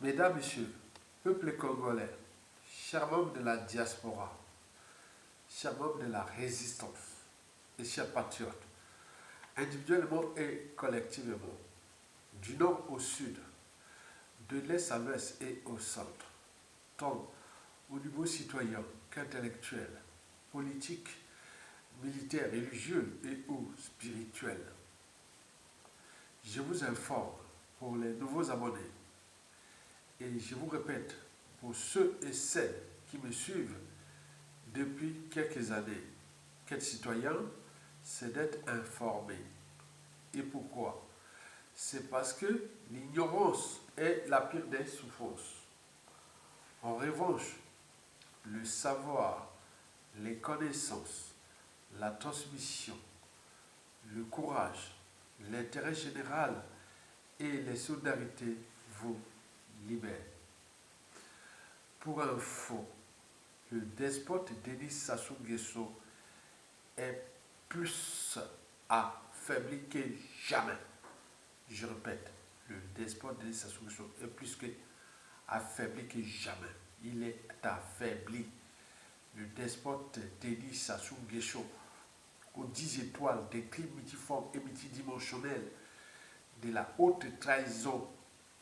Mesdames, Messieurs, peuple congolais, chers membres de la diaspora, chers membres de la résistance et chers patriotes, individuellement et collectivement, du nord au sud, de l'est à l'ouest et au centre, tant au niveau citoyen qu'intellectuel, politique, militaire, religieux et ou spirituel. Je vous informe pour les nouveaux abonnés et je vous répète pour ceux et celles qui me suivent depuis quelques années qu'être citoyen, c'est d'être informé. Et pourquoi? C'est parce que l'ignorance est la pire des souffrances. En revanche, le savoir, les connaissances, la transmission, le courage, l'intérêt général et les solidarités vous libèrent. Pour info, le despote Denis Sassou Nguesso est plus affaibli que jamais. Je répète, le despote Denis Sassou Nguesso est plus affaibli que jamais. Il est affaibli. Le despote Denis Sassou Nguesso, aux 10 étoiles des crimes multiformes et multidimensionnels, de la haute trahison,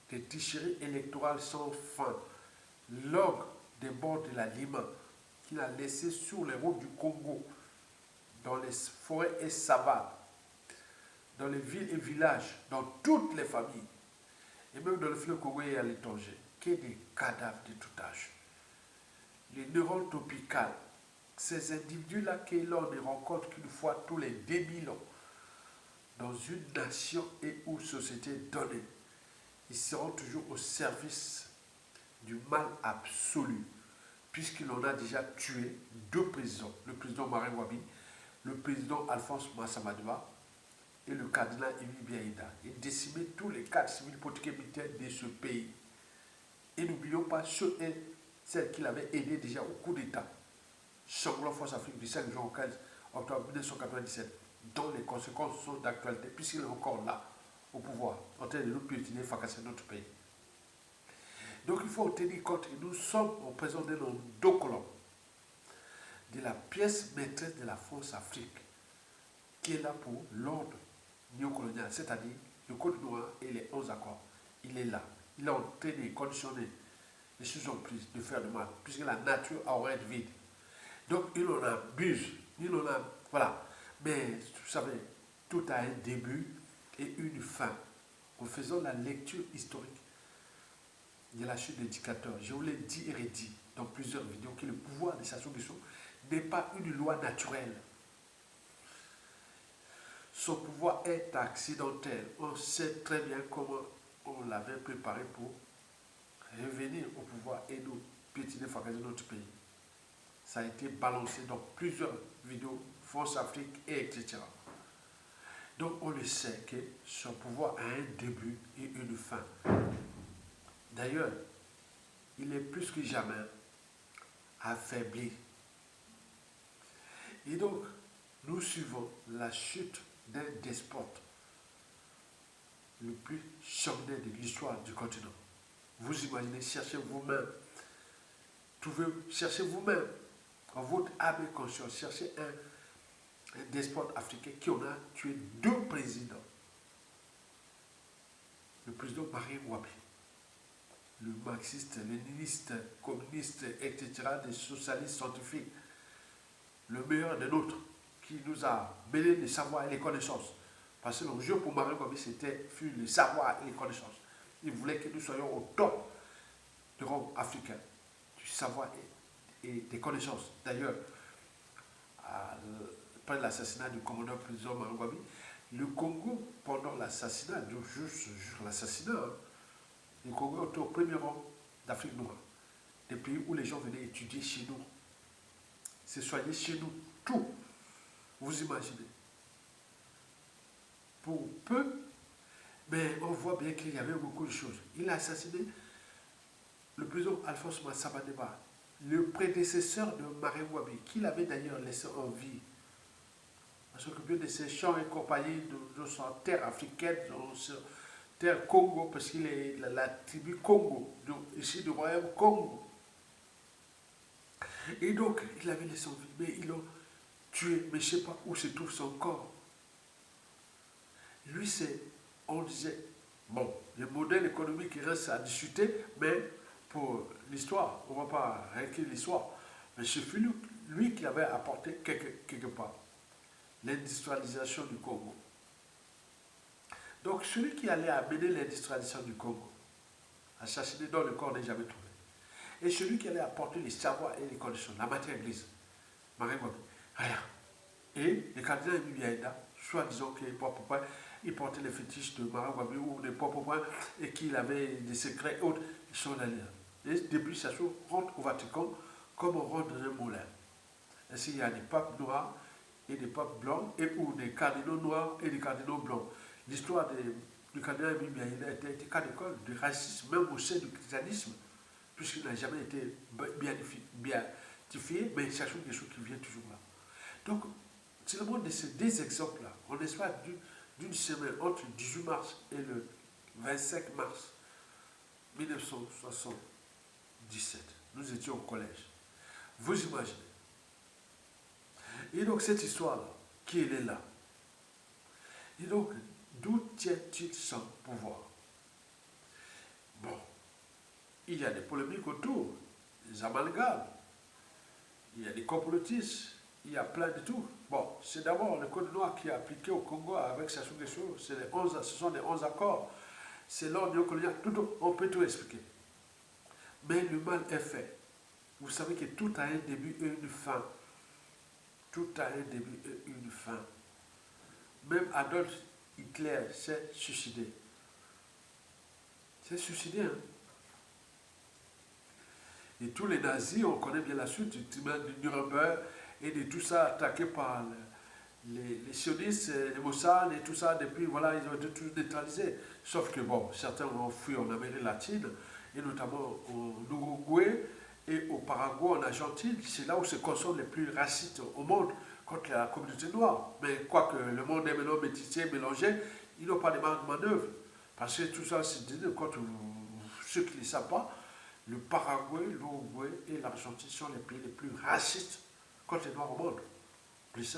des tricheries électorales sans fin, l'ogre des bords de la Lima, qu'il a laissé sur les routes du Congo, dans les forêts et savanes, dans les villes et villages, dans toutes les familles, et même dans le fleuve Congo et à l'étranger, qu'il y ait des cadavres de tout âge. Les neurones tropicales, ces individus-là que l'on ne rencontre qu'une fois tous les 2000 ans, dans une nation et ou société donnée, ils seront toujours au service du mal absolu, puisqu'il en a déjà tué 2 présidents, le président Marine Wabi, le président Alphonse Massamadouba et le cardinal Imi Biaïda, et décimé tous les cadres civils, politiques et militaires de ce pays. Et n'oublions pas ceux et celles qui l'avaient aidé déjà au coup d'État, sanglant Force Afrique du 5 juin au 15 octobre 1997, dont les conséquences sont d'actualité, puisqu'il est encore là, au pouvoir, en train de nous piétiner et fracasser notre pays. Donc il faut tenir compte que nous sommes en présence de nos 2 colons, de la pièce maîtresse de la France Afrique, qui est là pour l'ordre néocolonial, c'est-à-dire le Code noir et les 11 accords. Il est là. Il est en train de conditionner les choses en plus de faire du mal, puisque la nature aurait être vide. Donc il en abuse, il en a, voilà. Mais vous savez, tout a un début et une fin. En faisant la lecture historique de la chute des dictateurs, je vous l'ai dit et redit dans plusieurs vidéos que le pouvoir de Sassou Nguesso n'est pas une loi naturelle. Son pouvoir est accidentel. On sait très bien comment on l'avait préparé pour revenir au pouvoir et nous piétiner, fracasser notre pays. Ça a été balancé dans plusieurs vidéos, France-Afrique, etc. Donc on le sait que son pouvoir a un début et une fin. D'ailleurs, il est plus que jamais affaibli. Et donc, nous suivons la chute d'un despote le plus sanguinaire de l'histoire du continent. Vous imaginez, cherchez vous-même, cherchez vous-même, en votre âme et conscience, cherchez un despote africain qui en a tué 2 présidents. Le président Marine Wabi, le marxiste, léniniste, communiste, etc., des socialistes scientifiques, le meilleur des nôtres, qui nous a mêlé les savoirs et les connaissances. Parce que l'enjeu pour Marine Wabi, fut le savoir et les connaissances. Il voulait que nous soyons au top du rang africain, du savoir et des connaissances. D'ailleurs, après l'assassinat du commandant président Marine Wabi, le Congo, pendant l'assassinat, juste l'assassinat, le Congo était au premier rang d'Afrique noire, des pays où les gens venaient étudier chez nous, se soigner chez nous, tout. Vous imaginez. Pour peu, mais on voit bien qu'il y avait beaucoup de choses. Il a assassiné le président Alphonse Massamadouba, le prédécesseur de Marine Wabi, qu'il avait d'ailleurs laissé en vie, à s'occuper de ses champs et compagnie, de sa terre africaine, de sa terre Congo, parce qu'il est la tribu Congo, ici du royaume Congo. Et donc, il avait laissé en vie, mais ils l'ont tué, mais je ne sais pas où se trouve son corps. Lui, on disait, bon, le modèle économique, il reste à discuter, mais pour l'histoire, on ne va pas réécrire l'histoire. Mais c'est lui qui avait apporté quelque part l'industrialisation du Congo. Donc, celui qui allait amener l'industrialisation du Congo, assassiné dont le corps n'est jamais trouvé, et celui qui allait apporter les savoirs et les conditions, la matière grise, Marie Ngouabi, rien. Et le cardinal Emile Biaïda, soit disant qu'il portait les fétiches de Marie Ngouabi ou des points et qu'il avait des secrets autres, ils sont allés là. Et depuis, ça se rentre au Vatican comme on rentre dans un moulin. Ainsi, il y a des papes noirs et des papes blancs, et ou des cardinaux noirs et des cardinaux blancs. L'histoire du cardinal Emile Biaïda était cas d'école du racisme, même au sein du christianisme, puisqu'il n'a jamais été béatifié, mais c'est quelque chose qui vient toujours là. Donc, c'est le monde de ces deux exemples-là. On l'espace d'une semaine entre le 18 mars et le 25 mars 1977, nous étions au collège. Vous imaginez. Et donc, cette histoire-là, qui elle est là. Et donc, d'où tient-il son pouvoir? Bon, il y a des polémiques autour, des amalgames, il y a des complotistes, il y a plein de tout. Bon, c'est d'abord le code noir qui est appliqué au Congo avec Sassou Nguesso, ce sont les 11 accords, c'est l'ordre néocolonial, on peut tout expliquer. Mais le mal est fait. Vous savez que tout a un début et une fin. Tout a un début et une fin. Même Adolf Hitler s'est suicidé. C'est suicidé, hein? Et tous les nazis, on connaît bien la suite du Nuremberg et de tout ça attaqué par les sionistes, les Mossad et tout ça. Depuis, voilà, ils ont été tous neutralisés. Sauf que, bon, certains ont fui en Amérique latine, et notamment au Uruguay et au Paraguay, en Argentine. C'est là où se consomment les plus racistes au monde contre la communauté noire. Mais quoique le monde est maintenant métissé, mélangé, ils n'ont pas de marge de manœuvre. Parce que tout ça, c'est dit, contre ceux qui ne le savent pas, le Paraguay, l'Uruguay et l'Argentine sont les pays les plus racistes contre les Noirs au monde. Plus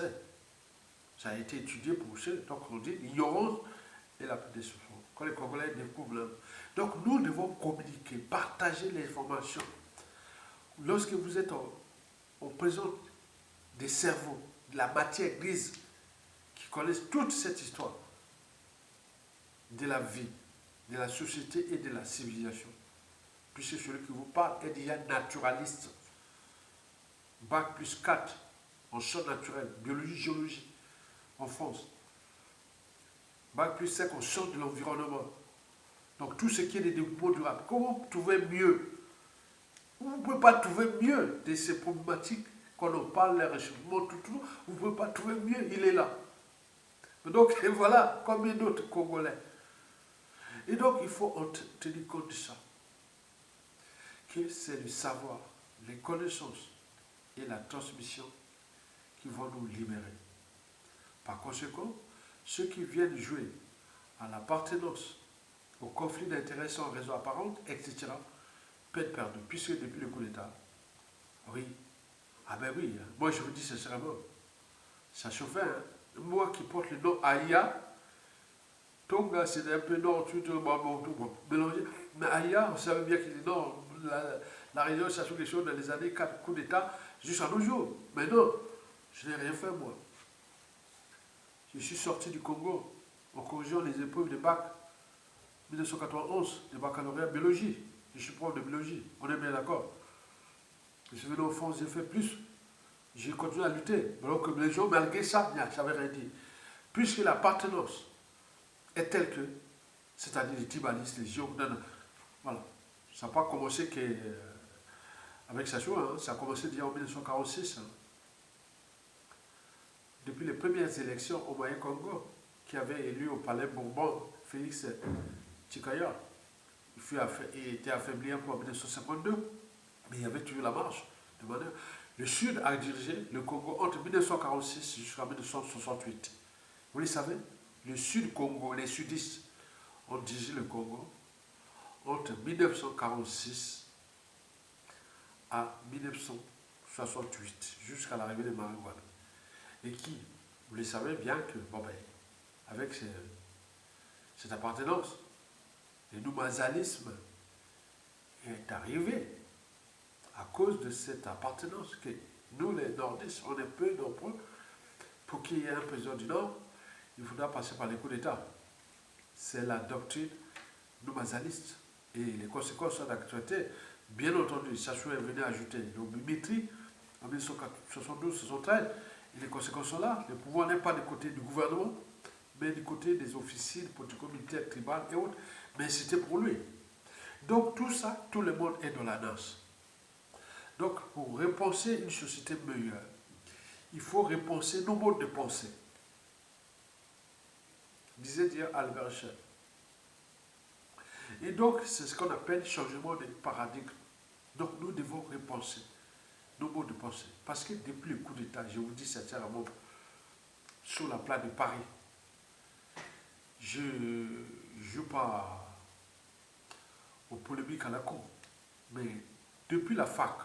ça a été étudié pour eux. Donc on dit l'ignorance et la déception. Quand les Congolais découvrent. Donc nous devons communiquer, partager l'information. Lorsque vous êtes en présence des cerveaux, de la matière grise, qui connaissent toute cette histoire de la vie, de la société et de la civilisation, puisque celui qui vous parle est déjà naturaliste. Bac plus 4 en sciences naturelles, biologie, géologie, en France. Bac plus 5 en sciences de l'environnement. Donc tout ce qui est des développements durables. Comment vous trouvez mieux? Vous ne pouvez pas trouver mieux de ces problématiques quand on parle des réchauffements, tout, vous ne pouvez pas trouver mieux, il est là. Donc et voilà, combien d'autres Congolais. Et donc il faut tenir compte de ça. Que c'est le savoir, les connaissances et la transmission qui vont nous libérer. Par conséquent, ceux qui viennent jouer à l'appartenance, au conflit d'intérêts sans raison apparente, etc., peine perdue, puisque depuis le coup d'État, oui, ah ben oui, moi je vous dis sincèrement, ça chauffait, hein. Moi qui porte le nom Aya, Tonga c'est un peu nord, tout mélangé, mais Aya, on savait bien qu'il est nord, la région Sassou Nguesso dans les années 4 coups d'État jusqu'à nos jours. Mais non, je n'ai rien fait moi. Je suis sorti du Congo en corrigeant les épreuves de bac 1991, de baccalauréat biologie. Je suis prof de biologie, on est bien d'accord. Je suis venu en France, j'ai fait plus. J'ai continué à lutter. Alors que les gens, malgré ça, j'avais rien dit. Puisque l'appartenance est telle que, c'est-à-dire les tribalistes, les géants, voilà. Ça n'a pas commencé avec Sassou, hein. Ça a commencé déjà en 1946. Hein. Depuis les premières élections au Moyen-Congo, qui avaient élu au palais Bourbon Félix Tshikaya, il était affaibli un peu en 1952, mais il y avait toujours la marche. De manière. Le Sud a dirigé le Congo entre 1946 jusqu'à 1968. Vous le savez, le Sud-Congo, les sudistes, ont dirigé le Congo entre 1946 à 1968, jusqu'à l'arrivée de Marie-Guadeloupe. Et qui, vous le savez bien que, bon ben, avec cette appartenance, le noumazalisme est arrivé à cause de cette appartenance que nous, les nordistes, on est peu nombreux. Pour qu'il y ait un président du Nord, il faudra passer par les coups d'État. C'est la doctrine noumazaliste. Et les conséquences sont d'actualité. Bien entendu, Sassou est venu ajouter le Mimitri en 1972-73. Et les conséquences sont là. Le pouvoir n'est pas du côté du gouvernement, mais du côté des officiers politico-militaires, tribales et autres. Mais c'était pour lui. Donc tout ça, tout le monde est dans la danse. Donc pour repenser une société meilleure, il faut repenser nos modes de pensée. Disait dire Albert Einstein. Et donc, c'est ce qu'on appelle changement de paradigme. Donc, nous devons repenser nos modes de pensée. Parce que depuis le coup d'État, je vous dis sincèrement, sur la place de Paris, je ne joue pas aux polémiques à la con. Mais depuis la fac,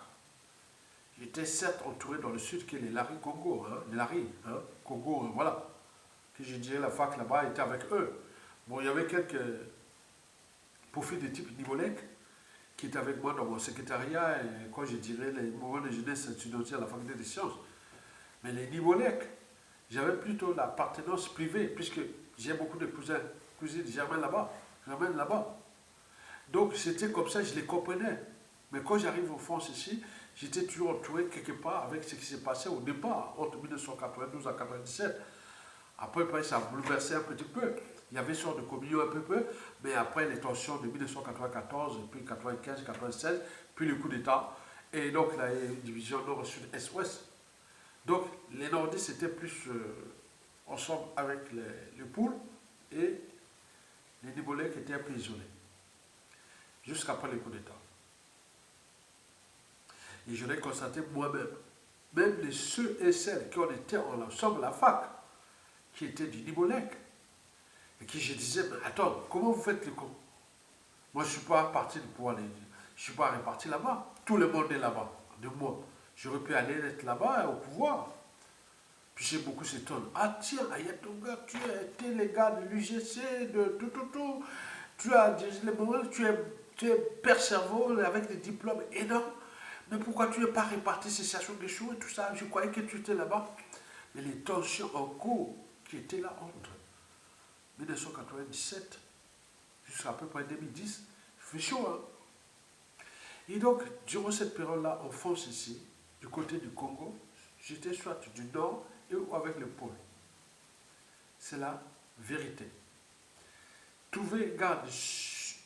j'étais certes entouré dans le sud qui est les Larry Congo, les Larry, Congo, voilà. Que je dirais la fac là-bas était avec eux. Bon, il y avait quelques profils de type Nibolek qui étaient avec moi dans mon secrétariat et quand je dirais les moments de jeunesse étudiantine à la faculté des sciences. Mais les Nibolek, j'avais plutôt l'appartenance privée puisque j'ai beaucoup de cousins, cousines germaines là-bas. Donc c'était comme ça, je les comprenais. Mais quand j'arrive en France ici, j'étais toujours entouré quelque part avec ce qui s'est passé au départ, entre 1992 à 1997. Après, ça a bouleversé un petit peu. Il y avait une sorte de communion un peu, mais après les tensions de 1994, puis 95, 96, puis le coup d'État, et donc la division nord, sud, est, ouest. Donc les nordistes étaient plus ensemble avec les poules, et les Nibolais qui étaient un peu isolés, jusqu'après le coup d'État. Et je l'ai constaté moi-même. Même les ceux et celles qui ont été ensemble à la fac, qui étaient du Nibolek, et qui je disais, mais attends, comment vous faites le con? Moi, je ne suis pas parti de pouvoir les... Je ne suis pas réparti là-bas. Tout le monde est là-bas, de moi. J'aurais pu aller être là-bas au pouvoir. Puis j'ai beaucoup s'étonné. Ah tiens, Ayatonga, tu as été les gars de l'UGC, de tout. Tu as dirigé les moments, tu es père cerveau avec des diplômes énormes. Mais pourquoi tu n'es pas réparti ces stations de choux et tout ça? Je croyais que tu étais là-bas. Mais les tensions en cours qui étaient là entre 1997 jusqu'à peu près 2010, il fait chaud, hein? Et donc, durant cette période-là, en France ici, du côté du Congo, j'étais soit du nord ou avec le pôle. C'est la vérité. Trouver garde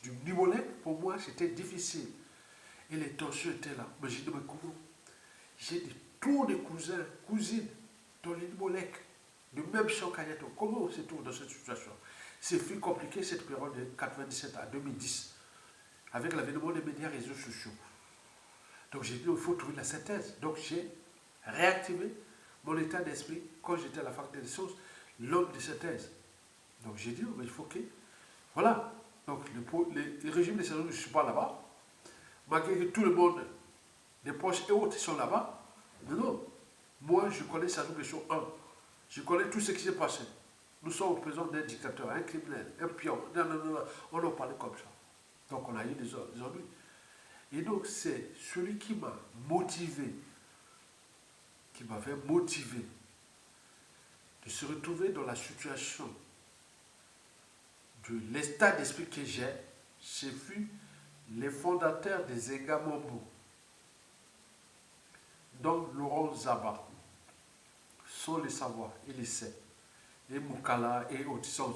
du Nibolek, pour moi, c'était difficile. Et les tensions étaient là. Mais j'ai dit, mais comment? J'ai dit, tous les cousins, cousines, dans les Nibolek, du même champ qu'Ayato. Comment on se trouve dans cette situation? C'est plus compliqué cette période de 1997 à 2010, avec l'avènement des médias et réseaux sociaux. Donc j'ai dit, il faut trouver la synthèse. Donc j'ai réactivé mon état d'esprit quand j'étais à la faculté des sciences, l'homme de synthèse. Donc j'ai dit, oh, il faut que... Voilà. Donc les régimes des saisons, je ne suis pas là-bas. Malgré que tout le monde, les proches et autres, sont là-bas. Mais non. Moi, je connais Sassou Nguesso 1. Je connais tout ce qui s'est passé. Nous sommes au présent d'un dictateur, un criminel, un pion. Non. On en parlait comme ça. Donc on a eu des ennuis. Et donc c'est celui qui m'a motivé, qui m'avait motivé de se retrouver dans la situation de l'état d'esprit que j'ai, vu les fondateurs des Egamombo, donc Laurent Zaba, sont les savoirs et les sait, et Moukala et Otisson.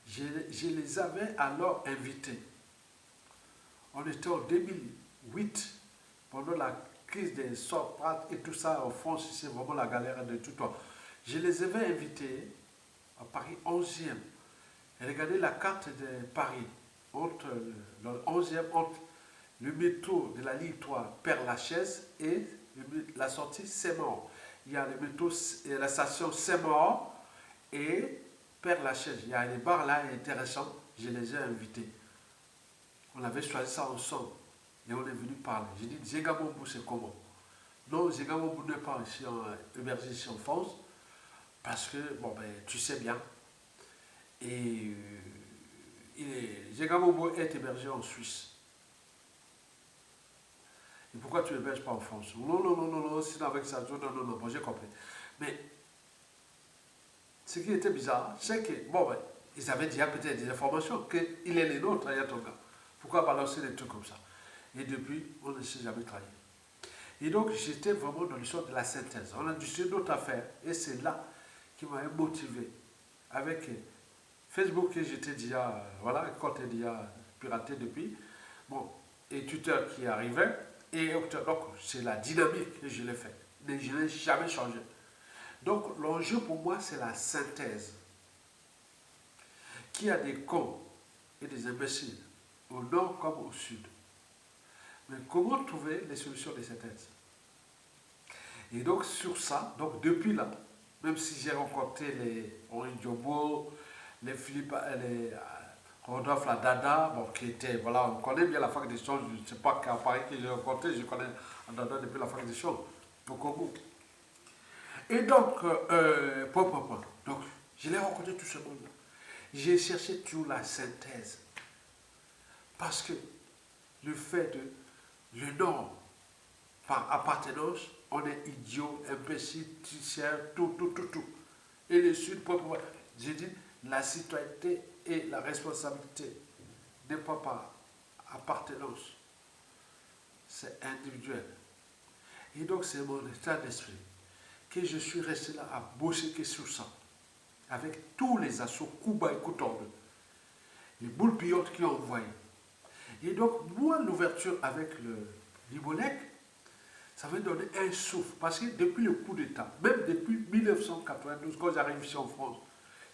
Je les avais alors invités. On était en 2008, pendant la crise des Socrates et tout ça en France, c'est vraiment la galère de tout temps. Je les avais invités à Paris 11e. Et regardez la carte de Paris, entre le 11e, entre le métro de la ligne 3 Père-Lachaise et la sortie Saint-Maur. Il y a le métro, la station Saint-Maur et Père Lachaise, il y a des bars là intéressants, je les ai invités. On avait choisi ça ensemble et on est venu parler. J'ai dit, Zegamombo, c'est comment? Non, Zegamombo n'est pas ici hébergé ici en France parce que, bon, ben, tu sais bien, et Zegamombo est hébergé en Suisse. Et pourquoi tu n'héberges pas en France? Non, non, non, non, non, sinon avec ça, non, non, non, bon, j'ai compris. Mais ce qui était bizarre, c'est que, bon, ben, ils avaient déjà peut-être des informations qu'il est les nôtres, Ayatonga. Pourquoi balancer des trucs comme ça? Et depuis, on ne s'est jamais trahi. Et donc, j'étais vraiment dans l'histoire de la synthèse. On a discuté d'autres affaires. Et c'est là qui m'avait motivé. Avec Facebook, que j'étais déjà, voilà, un compte déjà piraté depuis. Bon, et Twitter qui arrivait. Et donc, c'est la dynamique que je l'ai fait. Mais je n'ai jamais changé. Donc, l'enjeu pour moi, c'est la synthèse. Qui a des cons et des imbéciles, au nord comme au sud. Mais comment trouver les solutions de synthèse? Et donc, sur ça, donc depuis là, même si j'ai rencontré les Henri Diobo, les Philippe, les Rodolphe Ladada, bon, qui était, voilà, on connaît bien la fac des sciences, je ne sais pas qu'à Paris que j'ai rencontré, je connais Dada depuis la fac des sciences, au Congo. Et donc, donc, je l'ai rencontré tout ce monde-là. J'ai cherché toujours la synthèse. Parce que le fait de le Nord, par appartenance, on est idiot, imbécile, tricheur, tout. Et le Sud, j'ai dit, la citoyenneté et la responsabilité n'est pas par appartenance, c'est individuel. Et donc c'est mon état d'esprit que je suis resté là à bosser que sur ça, avec tous les assauts Kuba et Koutombe, les boules pillantes qui ont envoyé. Et donc, moi, l'ouverture avec le Libolec, ça m'a donné un souffle. Parce que depuis le coup d'État, même depuis 1992, quand j'arrive ici en France,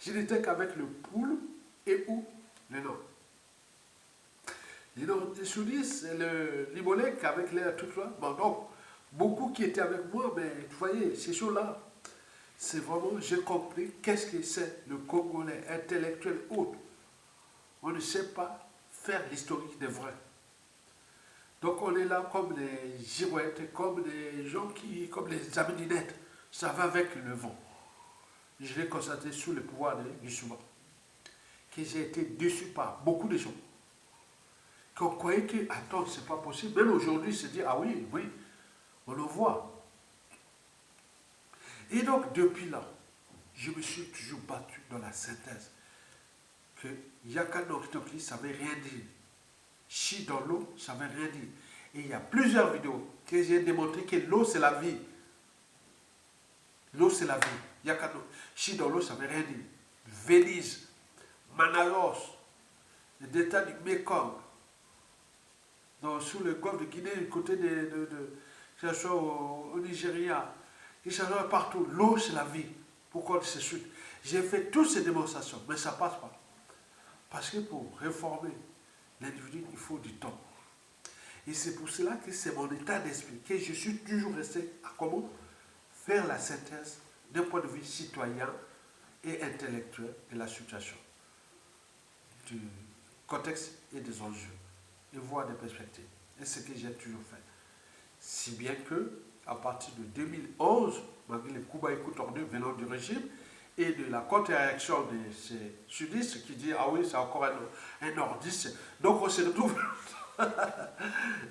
je n'étais qu'avec le Poul et où le Nord. Les Nord des Soudis, le Libolec avec les tout là. Bon, donc, beaucoup qui étaient avec moi, mais vous voyez, ces choses-là, c'est vraiment, j'ai compris qu'est-ce que c'est le Congolais intellectuel autre. On ne sait pas faire l'historique des vrais. Donc on est là comme des girouettes, comme des gens qui, comme les aminénettes. Ça va avec le vent. Je l'ai constaté sous le pouvoir du Souba. Que j'ai été déçu par beaucoup de gens. Qu'on croyait que, attends, c'est pas possible. Même aujourd'hui, se dit, ah oui, oui, on le voit. Et donc, depuis là, je me suis toujours battu dans la synthèse. Que Yaka Nokitoki, ça ne veut rien dire. Chi dans l'eau, ça ne veut rien dire. Et il y a plusieurs vidéos que j'ai démontré que l'eau, c'est la vie. L'eau, c'est la vie. Yaka no, Chi dans l'eau, ça ne veut rien dire. Venise, Manalos, le delta du Mekong, sous le golfe de Guinée, du côté que ce soit au Nigeria, que ce soit partout. L'eau, c'est la vie. Pourquoi c'est suite? J'ai fait toutes ces démonstrations, mais ça ne passe pas. Parce que pour réformer l'individu, il faut du temps. Et c'est pour cela que c'est mon état d'esprit, que je suis toujours resté à comment faire la synthèse d'un point de vue citoyen et intellectuel de la situation, du contexte et des enjeux, et voir des perspectives. Et ce que j'ai toujours fait. Si bien que, à partir de 2011, malgré les coups bas et coups tordus venant du régime, et de la contre-réaction de ces sudistes qui disent, ah oui, c'est encore un nordiste. Donc on se retrouve,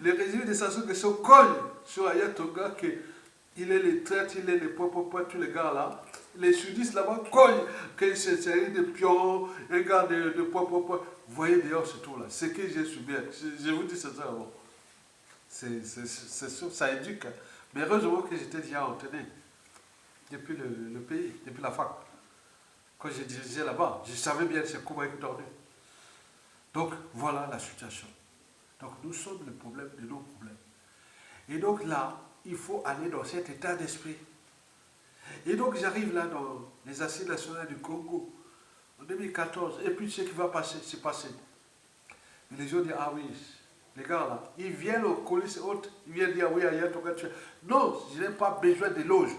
le régime de Sassou Nguesso colle sur Ayatonga qu'il est les traites, il est les poids, tous les gars là. Les sudistes là-bas cognent que c'est un des pions, un gars de poids. Vous voyez d'ailleurs ce tour là, ce que j'ai subi, je vous dis c'est ça avant. C'est sûr, ça éduque. Mais heureusement que j'étais déjà entraîné depuis le pays, depuis la fac. Quand j'ai dirigé là-bas, je savais bien c'est comment être tordu. Donc voilà la situation. Donc nous sommes le problème de nos problèmes. Et donc là, il faut aller dans cet état d'esprit. Et donc j'arrive là dans les assises nationales du Congo en 2014. Et puis ce qui va passer, c'est passé. Et les gens disent, ah oui, les gars là, ils viennent aux coulisses hautes, ils viennent dire, oui, ailleurs, ton gars, tu... Non, je n'ai pas besoin d'éloges.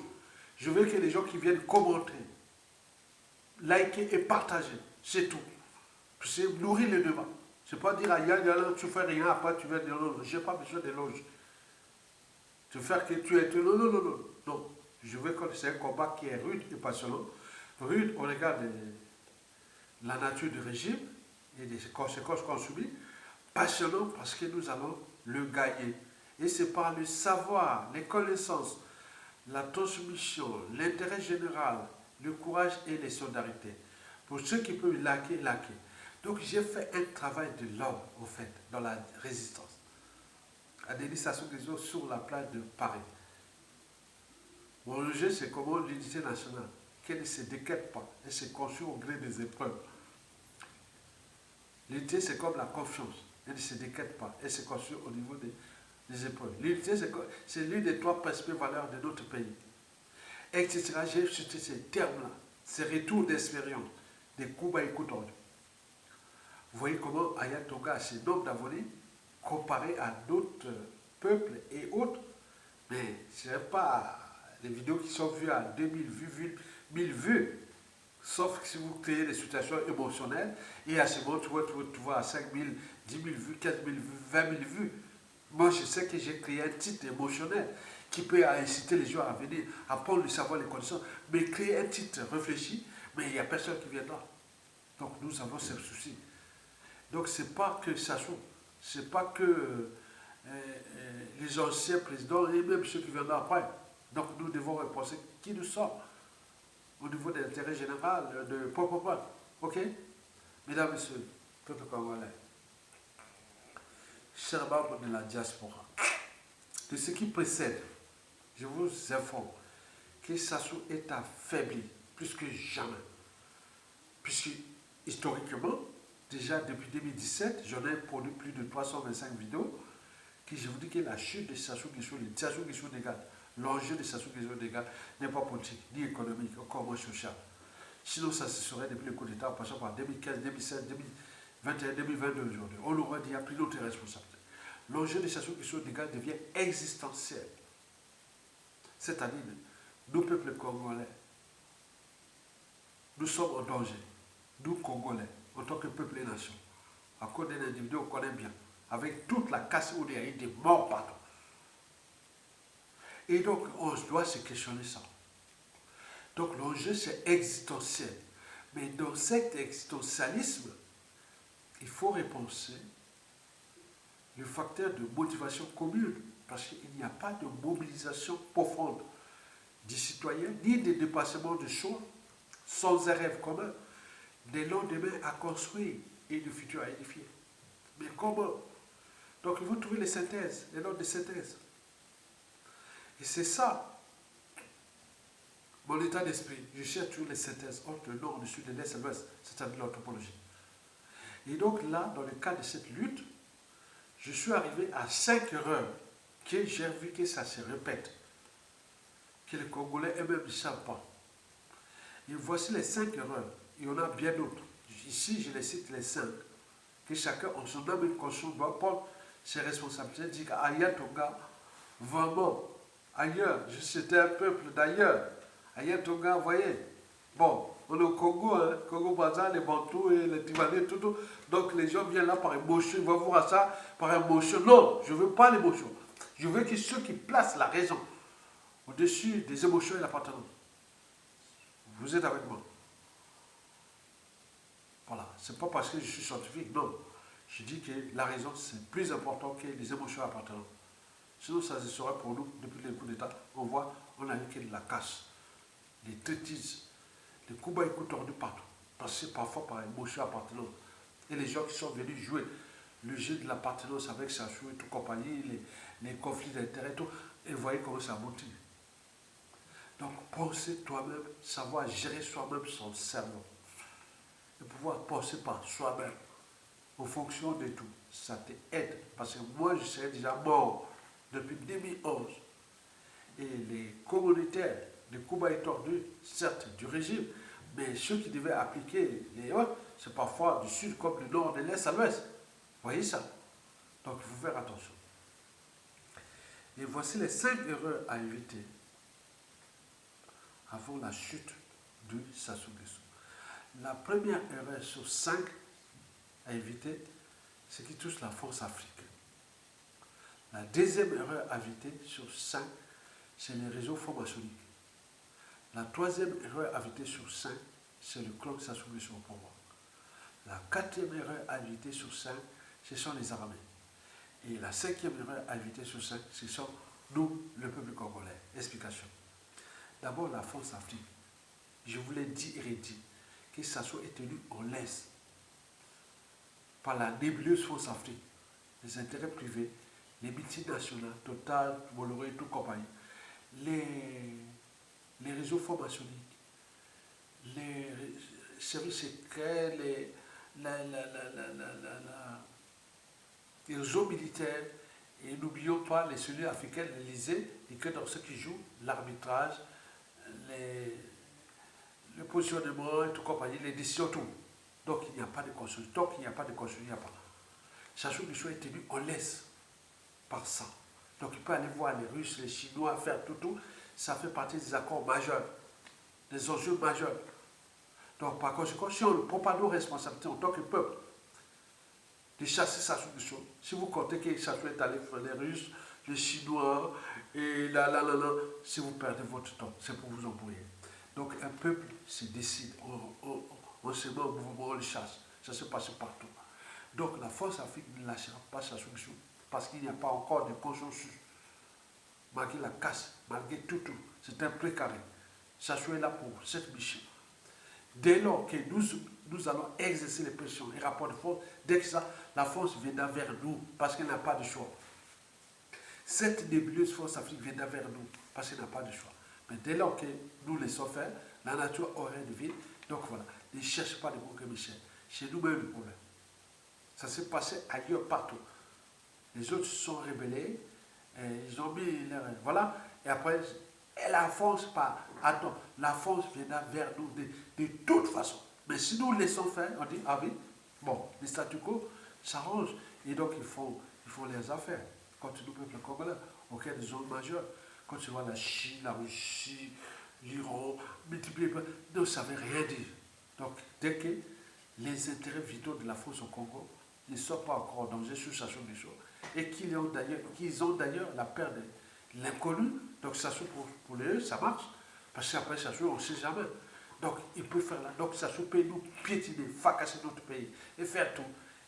Je veux que les gens qui viennent commenter liker et partager. C'est tout. C'est nourrir le débat. C'est pas dire à Yann, tu fais rien, après tu viens dire non, je n'ai pas besoin d'éloges. Tu faire que tu es. Non, non, non, non. Non. Je veux que c'est un combat qui est rude et passionnant. Rude, on regarde la nature du régime et les conséquences qu'on subit. Passionnant parce que nous allons le gagner. Et c'est par le savoir, les connaissances, la transmission, l'intérêt général, le courage et les solidarités. Pour ceux qui peuvent laquer, laquer. Donc j'ai fait un travail de l'homme, au fait, dans la résistance. À Denis Sassou Nguesso sur la place de Paris. Mon jeu, c'est comment l'unité nationale, qu'elle ne se déquête pas, elle se construit au gré des épreuves. L'unité, c'est comme la confiance, elle ne se déquête pas, elle se construit au niveau des épreuves. L'unité, c'est l'une des trois principales valeurs de notre pays. Etc. J'ai cité ces termes-là, ces retours d'expérience, des coups bas et coups tordus. Vous voyez comment Aya Tonga a ses nombres d'abonnés comparé à d'autres peuples et autres. Mais ce n'est pas les vidéos qui sont vues à 2000 vues, 1000 vues. Sauf que si vous créez des situations émotionnelles, et à ce moment, tu vois à 5000, 10 000 vues, 15 000 vues, 20 000 vues. Moi, je sais que j'ai créé un titre émotionnel qui peut inciter les gens à venir, à prendre le savoir, les conditions, mais créer un titre réfléchi, mais il n'y a personne qui viendra. Donc, nous avons ce souci. Donc, ce n'est pas que Sassou, ce n'est pas que les anciens présidents et même ceux qui viendront après. Donc, nous devons repenser qui nous sommes au niveau de l'intérêt général de peuple. Ok? Mesdames, Messieurs, peuple congolais, chers membres de la diaspora, de ce qui précède, je vous informe que Sassou est affaibli plus que jamais. Puisque, historiquement, déjà depuis 2017, j'en ai produit plus de 325 vidéos, que je vous dis que la chute de Sassou Nguesso, le Sassou Nguesso dégage, l'enjeu de Sassou Nguesso dégage n'est pas politique, ni économique, encore moins social. Sinon, ça se serait depuis le coup d'État, en passant par 2015, 2016, 2021, 2022 aujourd'hui. On aurait dit, il n'y a plus d'autres responsabilités. L'enjeu de Sassou Nguesso dégage devient existentiel. C'est-à-dire, nous, peuples congolais, nous sommes en danger. Nous, Congolais, en tant que peuple et nation, à cause d'un individu qu'on connaît bien, avec toute la casse où il y a eu des morts partout. Et donc, on doit se questionner ça. Donc, l'enjeu, c'est existentiel. Mais dans cet existentialisme, il faut repenser le facteur de motivation commune, parce qu'il n'y a pas de mobilisation profonde des citoyens, ni de dépassement de choix, sans un rêve commun, des lendemains à construire et du futur à édifier. Mais comment? Donc il faut trouver les synthèses, les notes de synthèse. Et c'est ça, mon état d'esprit. Je cherche toujours les synthèses entre le nord, le sud et l'est et l'ouest, c'est-à-dire l'anthropologie. Et donc là, dans le cadre de cette lutte, je suis arrivé à 5 erreurs que j'ai vu que ça se répète, que les Congolais eux-mêmes ne savent pas. Et voici les 5 erreurs. Il y en a bien d'autres. Ici, je les cite les 5. Que chacun, en son âme et conscience, doit prendre ses responsabilités. Dit qu'Aya Tonga, vraiment, ailleurs, c'était un peuple d'ailleurs. Aya Tonga, vous voyez. Bon, on est au Congo, hein, Congo-Brazza, les Bantous et les Tivanais, tout. Donc les gens viennent là par émotion, ils vont voir ça par émotion. Non, je ne veux pas l'émotion. Je veux que ceux qui placent la raison au-dessus des émotions et l'appartenance. Vous êtes avec moi. Voilà, c'est pas parce que je suis scientifique, non. Je dis que la raison, c'est plus important que les émotions appartenantes. Sinon, ça se serait pour nous, depuis le coup d'État, on voit, on a eu que de la casse, les traitises, les coups bas et coups tordus partout, passés parfois par émotion appartenante. Et les gens qui sont venus jouer le jeu de l'appartenance avec Sassou et tout compagnie, les conflits d'intérêts, tout, et vous voyez comment ça motive. Donc, penser toi-même, savoir gérer soi-même son cerveau. De pouvoir penser par soi-même en fonction de tout. Ça t'aide. Parce que moi, je serais déjà mort depuis 2011. Et les communautaires, les coups bas et tordus, certes, du régime, mais ceux qui devaient appliquer les autres, c'est parfois du sud comme du nord, de l'est à l'ouest. Vous voyez ça? Donc, il faut faire attention. Et voici les 5 erreurs à éviter avant la chute de Sassou Nguesso. La première erreur sur 5 à éviter, c'est qui touche la force africaine. La deuxième erreur à éviter sur 5, c'est les réseaux francs-maçonniques. La troisième erreur à éviter sur 5, c'est le clan Sassou Nguesso au pouvoir. La quatrième erreur à éviter sur 5, ce sont les armées. Et la cinquième erreur à éviter sur 5, ce sont nous, le peuple congolais. Explication. D'abord, la France Afrique. Je vous l'ai dit et redit, que Sassou est tenu en laisse par la nébuleuse France Afrique, les intérêts privés, les multinationales, Total, Bolloré, tout compagnie, les réseaux francs-maçonniques, les services secrets, les réseaux militaires, et n'oublions pas les cellules africaines, l'Élysée, et que dans ceux qui jouent l'arbitrage, le positionnement et tout compagnie, les décisions, tout. Donc il n'y a pas de consensus. Donc il n'y a pas de consensus, il n'y a pas. Sassou Nguesso est tenu en laisse par ça. Donc il peut aller voir les Russes, les Chinois, faire tout. Ça fait partie des accords majeurs, des enjeux majeurs. Donc par conséquent, si on ne prend pas nos responsabilités en tant que peuple, de chasser Sassou Nguesso, si vous comptez que Sassou est allé faire les Russes, les Chinois, et si vous perdez votre temps, c'est pour vous embrouiller. Donc un peuple se décide, on se met en mouvement, on le chasse. Ça se passe partout. Donc la force Afrique ne lâchera pas Sassou Nguesso parce qu'il n'y a pas encore de consensus. Malgré la casse, malgré tout, c'est un précaré. Sassou est là pour cette mission. Dès lors que nous allons exercer les pressions et rapports de force, dès que ça, la force viendra vers nous parce qu'elle n'a pas de choix. Cette nébuleuse force Afrique viendra vers nous parce qu'elle n'a pas de choix. Mais dès lors que nous laissons faire, la nature aurait de vide. Donc voilà, ne cherchez pas de bon que Michel. Chez nous-mêmes le problème. Ça s'est passé ailleurs, partout. Les autres se sont rebellés, ils ont mis leur... Voilà, et après, et la force pas. Attends, la force viendra vers nous de toute façon. Mais si nous laissons faire, on dit, ah oui, bon, les statu quo s'arrangent. Et donc, ils font les affaires. Quand nous, peuple congolais, auquel des zones majeures, quand tu vois la Chine, la Russie, l'Iran, multiplier, ne savait rien dire. Donc, dès que les intérêts vitaux de la France au Congo ne sont pas encore en danger sur Sassou Nguesso, et qu'ils ont d'ailleurs la peur de l'inconnu, donc Sassou pour eux, ça marche, parce qu'après Sassou, on ne sait jamais. Donc, il peut faire là. Donc, Sassou peut nous piétiner, fracasser notre pays, et faire tout.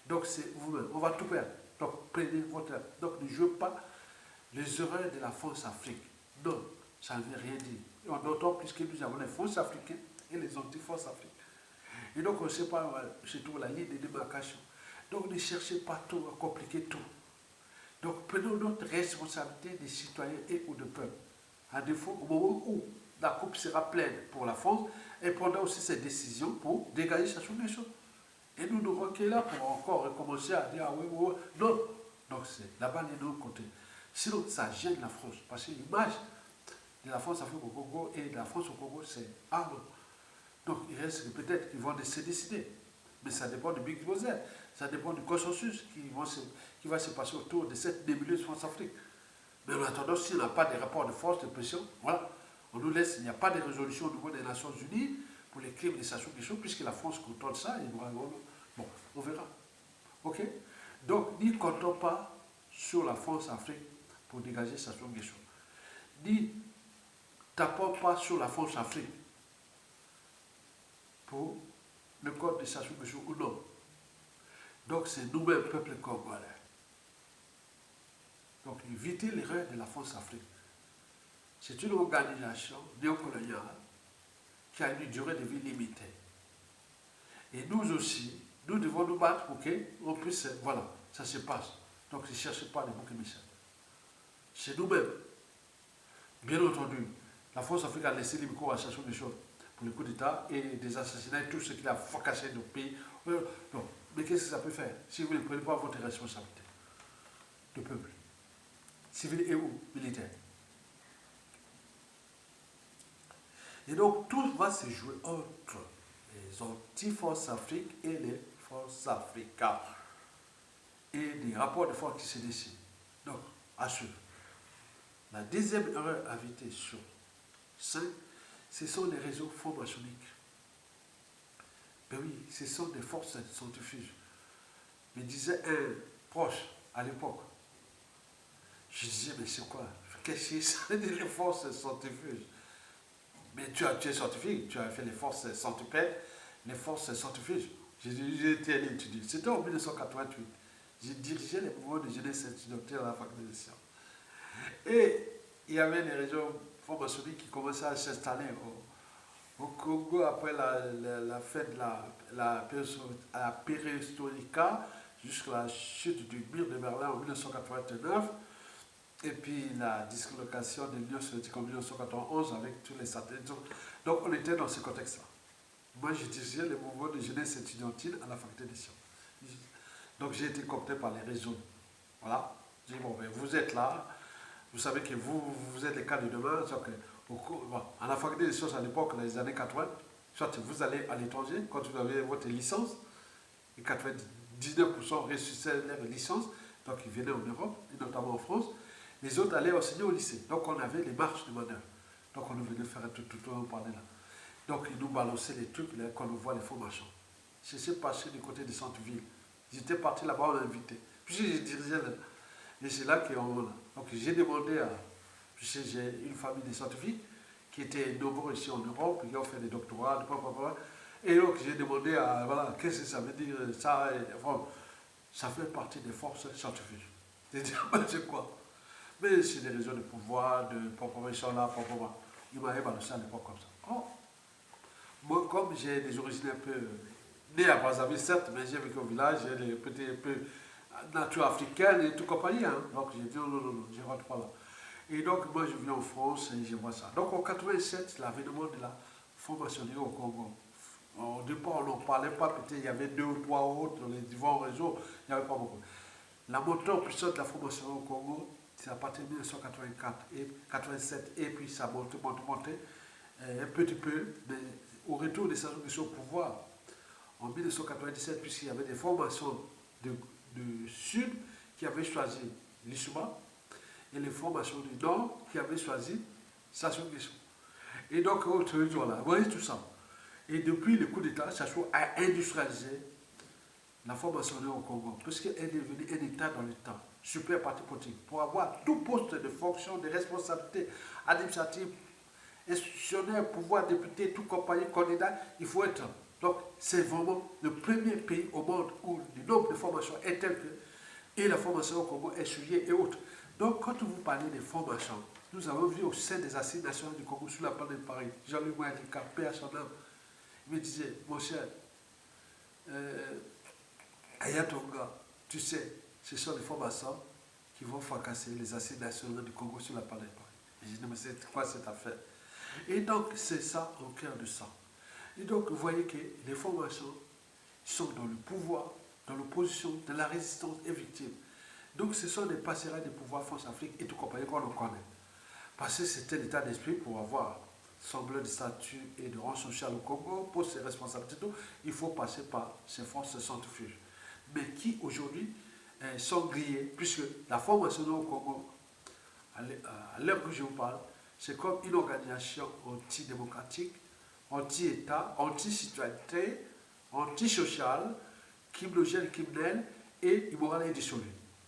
Donc, c'est vous-même, on va tout perdre. Donc, prenez votre... Donc, ne jouez pas les erreurs de la France Afrique. Non, ça ne veut rien dire. Et on entend puisque nous avons les forces africaines et les anti-forces africaines. Et donc, on ne sait pas, c'est tout la ligne de démarcation. Donc, ne cherchez pas tout à compliquer tout. Donc, prenons notre responsabilité des citoyens et ou de peuple. À défaut, au moment où la coupe sera pleine pour la France, et prenons aussi ces décisions pour dégager Sassou Nguesso. Et nous nous reculons pour encore recommencer à dire, ah oui, oui, oui. Non. Donc, c'est la balle est de l'autre côté. Sinon, ça gêne la France. Parce que l'image de la France Afrique au Congo et de la France au Congo, c'est ah non. Donc, il reste que peut-être qu'ils vont se décider. Mais ça dépend du Big Brother. Ça dépend du consensus qui va se passer autour de cette nébuleuse France-Afrique. Mais en attendant, s'il n'y a pas de rapport de force, de pression, voilà, on nous laisse, il n'y a pas de résolution au niveau des Nations Unies pour les crimes de Sassou Nguesso, puisque la France contrôle ça, et bon, on verra. Ok? Donc, n'y comptons pas sur la France-Afrique pour dégager Sassou Nguesso. N'y tapons pas sur la France-Afrique pour le code de Sassou Nguesso ou non. Donc, c'est nous-mêmes, peuple congolais. Donc, évitez l'erreur de la France-Afrique. C'est une organisation néocoloniale qui a une durée de vie limitée. Et nous aussi, nous devons nous battre pour qu'on puisse, voilà, ça se passe. Donc, ne cherchez pas les boucs émissaires. C'est nous-mêmes. Bien entendu, la France-Afrique a laissé les micros à Sassou Nguesso pour le coup d'État et des assassinats et tout ce qu'il a fracassé nos pays. Non. Mais qu'est-ce que ça peut faire si vous ne prenez pas votre responsabilité de peuple, civil et ou militaire? Et donc, tout va se jouer entre les anti-forces Afrique et les forces africaines. Et des rapports de force qui se décident. Donc, à suivre. La deuxième erreur à éviter sur 5, ce sont les réseaux francs-maçonniques. Ben oui, ce sont des forces centrifuges. Me disait un proche à l'époque. Je disais, mais c'est quoi? Qu'est-ce que c'est les forces centrifuges? Mais tu es scientifique, tu as fait les forces centripètes, les forces centrifuges. J'ai été allé étudier. C'était en 1988. J'ai dirigé les mouvements de jeunesse étudiantine à la faculté des sciences. Et il y avait des régions franc-maçonniques qui commençaient à s'installer au Congo après la fin de la perestroïka jusqu'à la chute du mur de Berlin en 1989 et puis la dislocation de l'Union soviétique en 1991 avec tous les satellites. Donc on était dans ce contexte-là. Moi je dirigeais les mouvements de jeunesse étudiantine à la faculté des sciences. Donc j'ai été coopté par les réseaux. Voilà. J'ai dit, bon, ben, vous êtes là, vous savez que vous êtes les cas de demain. Bon, à la faculté des sciences à l'époque, dans les années 80, soit vous allez à l'étranger quand vous avez votre licence, et 99% réussissaient leur licence, donc ils venaient en Europe, et notamment en France. Les autres allaient enseigner au lycée. Donc on avait les marches de manœuvre. Donc on nous venait faire tout on parlait là. Donc ils nous balançaient les trucs là, quand on voit les formations. Je suis passé du côté des centres-villes. J'étais parti là-bas, on l'a invité. Puis j'ai dirigé et c'est là qu'on. Donc j'ai demandé à. Puis j'ai une famille de scientifiques qui étaient nombreux ici en Europe, qui ont fait des doctorats, et donc j'ai demandé à. Voilà, qu'est-ce que ça veut dire ça? Vraiment, ça fait partie des forces scientifiques. J'ai dit, c'est quoi? Mais c'est des raisons de pouvoir, de proposition là, proprement. Il m'avait balancé à l'époque comme ça. Oh. Moi, comme j'ai des origines un peu. Né à Brazzaville, certes, mais j'ai vécu au village, j'ai des petits un peu nature africaine et tout compagnie. Hein. Donc j'ai dit non, non, non, je ne rentre pas là. Et donc moi je viens en France et je vois ça. Donc en 87, l'avènement de la formation au Congo. Au départ, on n'en parlait pas, peut-être il y avait 2 ou 3 autres dans les différents réseaux, il n'y avait pas beaucoup. La moteur puissante de la formation au Congo, c'est à partir de 1984 et 87, et puis ça monte, un petit peu, mais au retour des Sassou au pouvoir, en 1997, puisqu'il y avait des formations du Sud qui avaient choisi l'Issouma, et les formations du Nord qui avaient choisi Sassou Nguesso. Et donc, voilà, vous voyez tout ça. Et depuis le coup d'État, Sassou a industrialisé la formation au Congo, puisqu'elle est devenue un État dans l'État, super parti politique, pour avoir tout poste de fonction, de responsabilité administrative, institutionnelle, pouvoir député, tout compagnie, candidat, il faut être. Donc, c'est vraiment le premier pays au monde où le nombre de formations est tel que, et la formation au Congo est suivie et autres. Donc, quand vous parlez des formations, nous avons vu au sein des assises nationales du Congo, sur la planète de Paris, Jean-Louis Mouadika, paix à son âme, il me disait, mon cher, Ayatonga, tu sais, ce sont les formations qui vont fracasser les assises nationales du Congo sur la planète de Paris. Et je dis, mais c'est quoi cette affaire? Et donc, c'est ça au cœur de ça. Et donc, vous voyez que les formations sont dans le pouvoir, dans l'opposition, dans la résistance et victime. Donc, ce sont des passerelles de pouvoir France-Afrique et tout compagnie qu'on en connaît. Parce que c'était l'état d'esprit pour avoir semblé de statut et de rang social au Congo, pour ses responsabilités, il faut passer par ces forces centrifuges. Mais qui aujourd'hui sont grillées, puisque la formation au Congo, à l'heure que je vous parle, c'est comme une organisation antidémocratique, anti-État, anti-citoyenneté, anti-sociale, criminogène, criminelle et immorale et dissolue.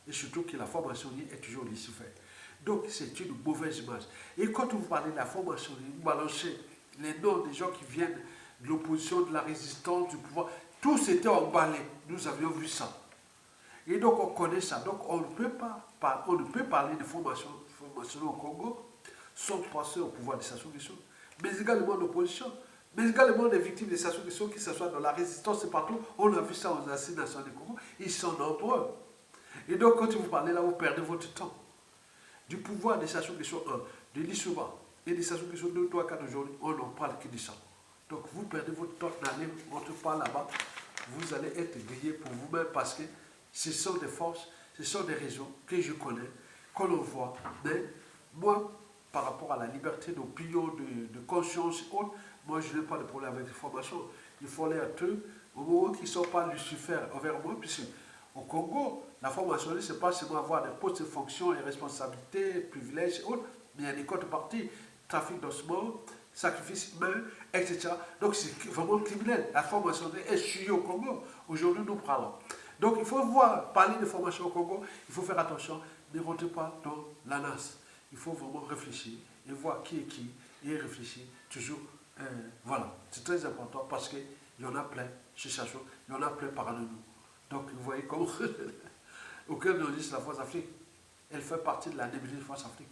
Et surtout que la formation est toujours lissifère. Donc c'est une mauvaise image. Et quand vous parlez de la formation, vous balancez les noms des gens qui viennent de l'opposition, de la résistance, du pouvoir, tout s'était emballé. Nous avions vu ça. Et donc on connaît ça. Donc on ne peut parler de formation au Congo sans passer au pouvoir de Sassou Nguesso, mais également l'opposition, mais également les victimes de Sassou Nguesso, qui s'assoient dans la résistance et partout. On a vu ça aux assises nationales du Congo. Ils sont nombreux. Et donc quand vous parlez là, vous perdez votre temps. Du pouvoir de Sassou Nguesso 1, de l'Issouma et de Sassou Nguesso 2, 3, 4 aujourd'hui, on n'en parle que de ça. Donc vous perdez votre temps d'aller votre part là-bas. Vous allez être grillé pour vous-même parce que ce sont des forces, ce sont des raisons que je connais, qu'on voit. Mais moi, par rapport à la liberté d'opinion, de conscience et autres, moi je n'ai pas de problème avec les formations. Il faut aller à eux au moment qu'ils ne sont pas Lucifer envers moi, puisque au Congo, la formation, ce n'est pas seulement avoir des postes de fonction et responsabilités, privilèges et autres, mais il y a des contreparties, trafic d'ossements, sacrifices humains, etc. Donc c'est vraiment criminel. La formation est suivie au Congo. Aujourd'hui, nous parlons. Donc il faut parler de formation au Congo, il faut faire attention, ne rentrez pas dans la nasse. Il faut vraiment réfléchir et voir qui est qui et réfléchir toujours. Voilà, c'est très important parce qu'il y en a plein chez Chacho, il y en a plein parmi nous. Donc vous voyez comment, auquel nous dit la Force Afrique, elle fait partie de la nébuleuse Force Afrique.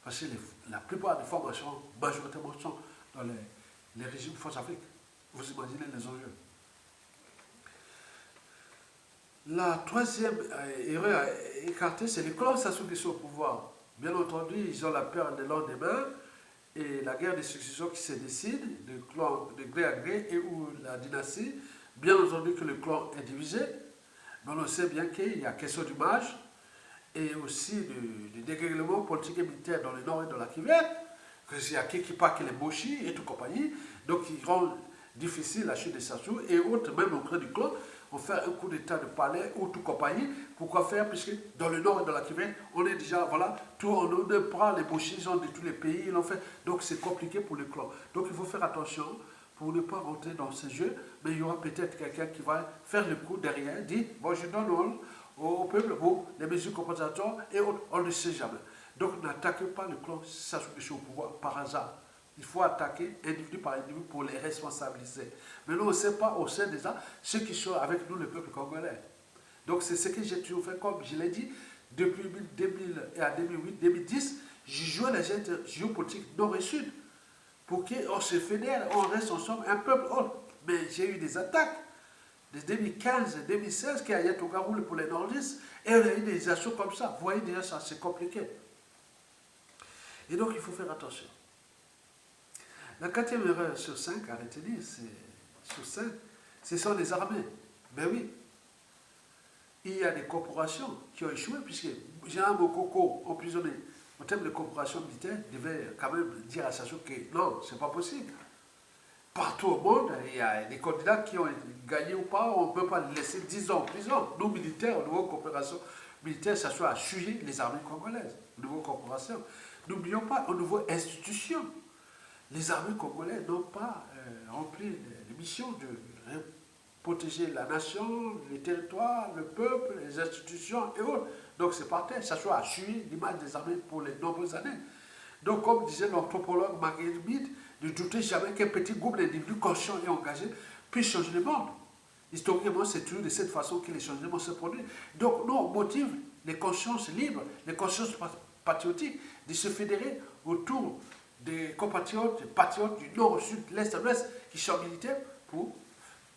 Parce que la plupart des formations, majoritairement, sont dans les régimes Force Afrique. Vous imaginez les enjeux. La troisième erreur à écarter, c'est les clans Sassou Nguesso au pouvoir. Bien entendu, ils ont la peur de lendemain et la guerre de succession qui se décide, de clan de gré à gré et où la dynastie, bien entendu que le clan est divisé, mais on sait bien qu'il y a question d'image et aussi de dérèglement politique et militaire dans le nord et dans la Kivu, qu'il y a qui part que les Boshi et tout compagnie, donc qui rend difficile la chute de Sassou et autres, même au creux du clan, on fait un coup d'état de palais ou tout compagnie. Pourquoi faire? Puisque dans le nord et dans la Kivu, on est déjà, voilà, tout on ne prend les Boshi, ils ont de tous les pays, ils l'ont fait. Donc c'est compliqué pour les clans. Donc il faut faire attention pour ne pas rentrer dans ces jeux, mais il y aura peut-être quelqu'un qui va faire le coup derrière, dire, bon je donne au peuple pour les mesures compensatoires et autres, on ne sait jamais. Donc n'attaquez pas le clan Sassou Nguesso au pouvoir par hasard. Il faut attaquer individu par individu pour les responsabiliser. Mais nous, on ne sait pas, on sait déjà ceux qui sont avec nous, le peuple congolais. Donc c'est ce que j'ai toujours fait, comme je l'ai dit, depuis 2000 et à 2008, 2010, j'ai joué les jeux géopolitiques nord et sud pour qu'on se fédère, on reste ensemble, un peuple autre. Mais j'ai eu des attaques de 2015 et 2016 qui a été au Garou pour les nordistes et on a eu des assauts comme ça. Vous voyez déjà ça, c'est compliqué. Et donc il faut faire attention. La quatrième erreur sur 5 à retenir, sur 5, ce sont les armées. Ben oui, il y a des corporations qui ont échoué, puisque Jean Mokoko, emprisonné, en termes de corporation militaire, devait quand même dire à Sassou que non, c'est pas possible. Partout au monde, il y a des candidats qui ont gagné ou pas, on ne peut pas les laisser 10 ans en prison. Nous, militaires, au niveau de coopération militaire, Sassou a suivi les armées congolaises, au niveau corporation. N'oublions pas, au niveau institution, les armées congolaises n'ont pas rempli les missions de protéger la nation, les territoires, le peuple, les institutions et autres. Donc c'est par terre, ça soit à suivre l'image des armées pour les nombreuses années. Donc comme disait l'anthropologue Marguerite Mead, ne doutez jamais qu'un petit groupe d'individus conscients et engagés puisse changer le monde. Historiquement, c'est toujours de cette façon que les changements se produisent. Donc nous, on motive les consciences libres, les consciences patriotiques de se fédérer autour des compatriotes, des patriotes du nord au sud, de l'est à l'ouest, qui sont militaires pour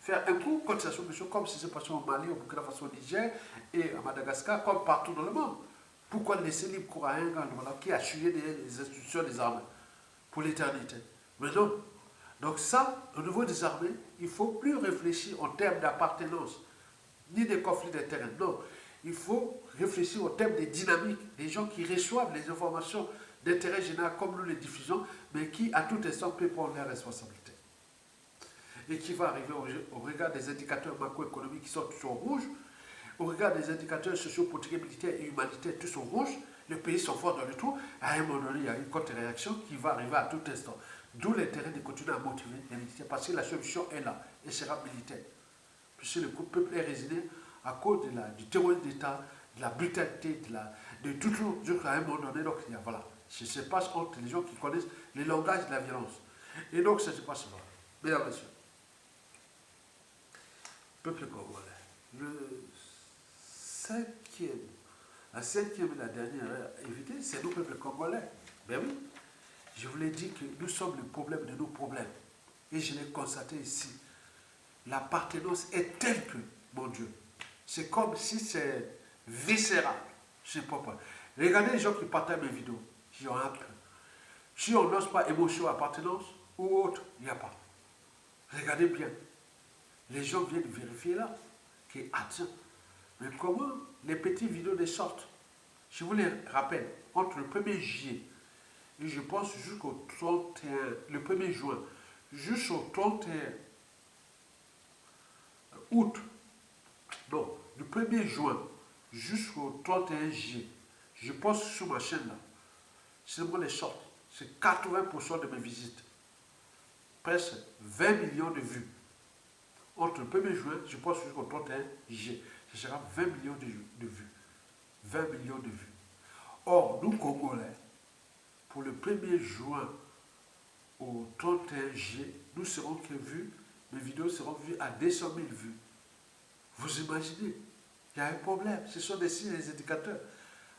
faire un coup contre Sassou Nguesso, comme si c'est passé au Mali, au Burkina Faso, au Niger et à Madagascar, comme partout dans le monde. Pourquoi laisser libre cours à un gars qui a suivi les institutions des armées pour l'éternité? Mais non. Donc ça, au niveau des armées, il ne faut plus réfléchir en termes d'appartenance, ni des conflits d'intérêts. Non. Il faut réfléchir en termes des dynamiques, des gens qui reçoivent les informations d'intérêt général comme nous les diffusons, mais qui à tout instant peut prendre leurs responsabilités. Et qui va arriver au regard des indicateurs macroéconomiques qui sont tous en rouge, au regard des indicateurs sociopolitiques, militaires et humanitaires tous en rouge, les pays sont forts dans le trou, à un moment donné, il y a une contre-réaction qui va arriver à tout instant. D'où l'intérêt de continuer à motiver les militaires, parce que la solution est là, et sera militaire. Puisque le peuple est résigné à cause du terrorisme d'État, de la brutalité, de tout, à un moment donné, donc voilà. Ça se passe entre les gens qui connaissent les langages de la violence. Et donc, ça se passe là. Mesdames et messieurs, peuple congolais, la cinquième et la dernière à éviter, c'est nous, peuple congolais. Ben oui, je vous l'ai dit que nous sommes le problème de nos problèmes. Et je l'ai constaté ici. L'appartenance est telle que, mon Dieu, c'est comme si c'est viscéral. Je ne sais pas. Regardez les gens qui partagent mes vidéos. J'y en ai un peu. Si on n'ose pas émotion, appartenance ou autre, il n'y a pas. Regardez bien. Les gens viennent vérifier là. Que, tiens, mais comment les petites vidéos des sortent? Je vous les rappelle, entre le 1er juillet et je pense jusqu'au 31, le 1er juin, jusqu'au 31 août, non, du 1er juin jusqu'au 31 juillet, je pense sur ma chaîne là, c'est moi les sortes, c'est 80% de mes visites. presque 20 millions de vues. Entre le 1er juin, je pense jusqu'au 31 juillet, ce sera 20 millions de vues. 20 millions de vues. Or, nous, Congolais, pour le 1er juin au 31 juillet, nous serons que vus, mes vidéos seront vues à 200 000 vues. Vous imaginez, il y a un problème, ce sont des signes, des indicateurs.